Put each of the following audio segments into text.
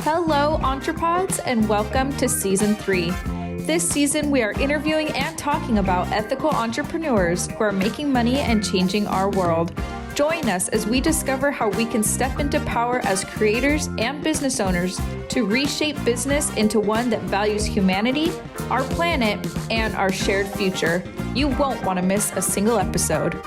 Hello, EntrePods, and welcome to Season 3. This season, we are interviewing and talking about ethical entrepreneurs who are making money and changing our world. Join us as we discover how we can step into power as creators and business owners to reshape business into one that values humanity, our planet, and our shared future. You won't want to miss a single episode.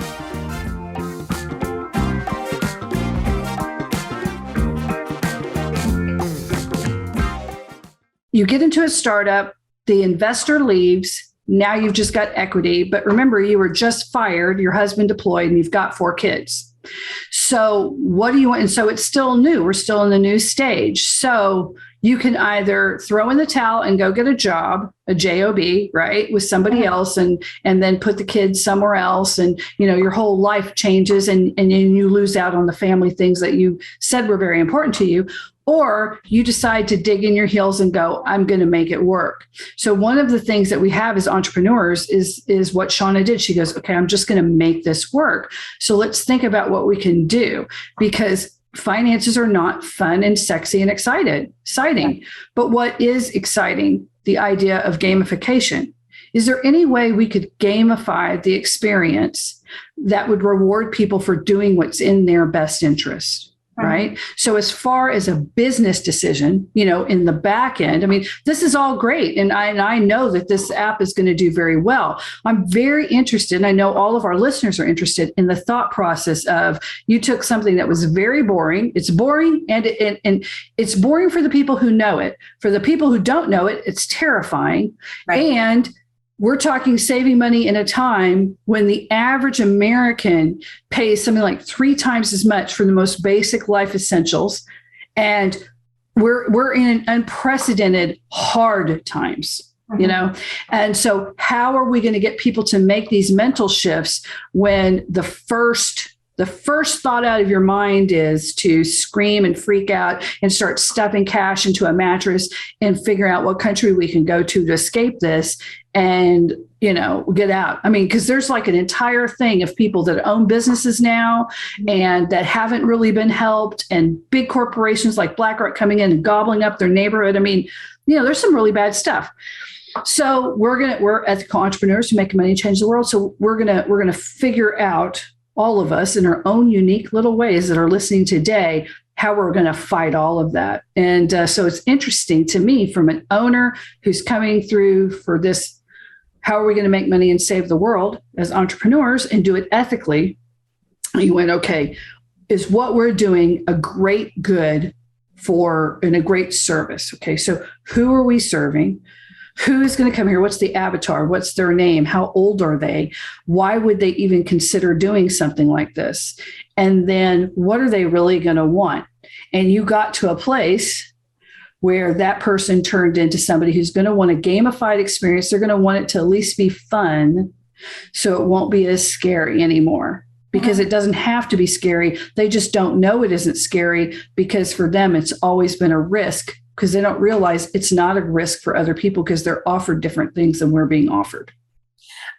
You get into a startup, the investor leaves, now you've just got equity. But remember, you were just fired, your husband deployed, and you've got 4 kids. So what do you want? And so it's still new. We're still in the new stage. So you can either throw in the towel and go get a job, a job, right, with somebody else, and then put the kids somewhere else. And, you know, your whole life changes and you lose out on the family things that you said were very important to you. Or you decide to dig in your heels and go, I'm going to make it work. So one of the things that we have as entrepreneurs is what Shauna did. She goes, okay, I'm just going to make this work. So let's think about what we can do, because finances are not fun and sexy and exciting. But what is exciting? The idea of gamification. Is there any way we could gamify the experience that would reward people for doing what's in their best interest? Right. So as far as a business decision, you know, in the back end, I mean, this is all great. And I know that this app is going to do very well. I'm very interested, and I know all of our listeners are interested in the thought process of, you took something that was very boring. It's boring, and it's boring for the people who know it. For the people who don't know it, it's terrifying. Right. And we're talking saving money in a time when the average American pays something like 3 times as much for the most basic life essentials. And we're in unprecedented hard times, you know? And so how are we going to get people to make these mental shifts when the first thought out of your mind is to scream and freak out and start stuffing cash into a mattress and figure out what country we can go to escape this and, you know, get out. I mean, because there's like an entire thing of people that own businesses now and that haven't really been helped, and big corporations like BlackRock coming in and gobbling up their neighborhood. I mean, you know, there's some really bad stuff. So we're ethical entrepreneurs who make money and change the world. So we're gonna figure out, all of us in our own unique little ways that are listening today, how we're going to fight all of that. And so it's interesting to me, from an owner who's coming through for this, how are we going to make money and save the world as entrepreneurs and do it ethically? You went, okay, is what we're doing a great good for, and a great service? Okay, so who are we serving? Who's going to come here? What's the avatar? What's their name? How old are they? Why would they even consider doing something like this? And then what are they really going to want? And you got to a place where that person turned into somebody who's going to want a gamified experience. They're going to want it to at least be fun, so it won't be as scary anymore. Because it doesn't have to be scary. They just don't know it isn't scary, because for them, it's always been a risk, because they don't realize it's not a risk for other people because they're offered different things than we're being offered.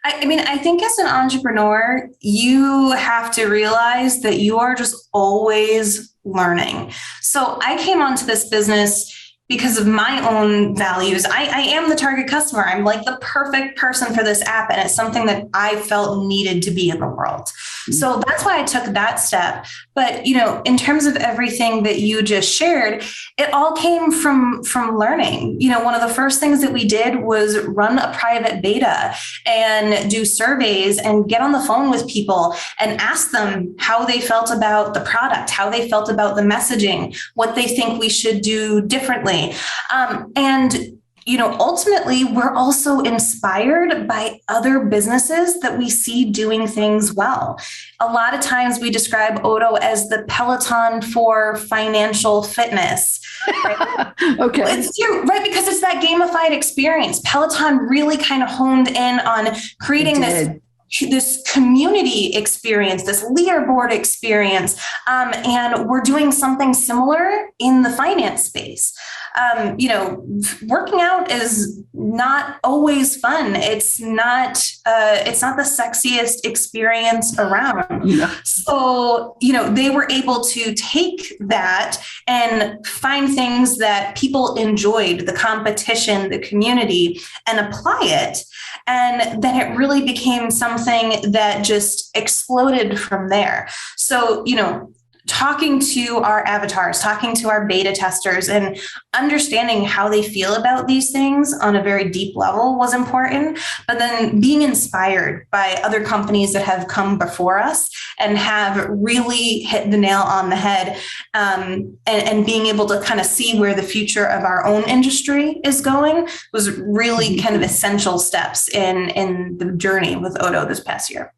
I mean, I think as an entrepreneur, you have to realize that you are just always learning. So I came onto this business because of my own values. I am the target customer. I'm like the perfect person for this app. And it's something that I felt needed to be in the world. So that's why I took that step. But, you know, in terms of everything that you just shared, it all came from learning. You know, one of the first things that we did was run a private beta and do surveys and get on the phone with people and ask them how they felt about the product, how they felt about the messaging, what they think we should do differently. And, you know, ultimately, we're also inspired by other businesses that we see doing things well. A lot of times we describe Odo as the Peloton for financial fitness. Right? Okay. Right, because it's that gamified experience. Peloton really kind of honed in on creating this community experience, this leaderboard experience. And we're doing something similar in the finance space. You know, working out is not always fun. It's not the sexiest experience around. Yeah. So, you know, they were able to take that and find things that people enjoyed, the competition, the community, and apply it. And then it really became something that just exploded from there. So, talking to our avatars, talking to our beta testers, and understanding how they feel about these things on a very deep level was important. But then being inspired by other companies that have come before us and have really hit the nail on the head, and being able to kind of see where the future of our own industry is going was really kind of essential steps in the journey with Odo this past year.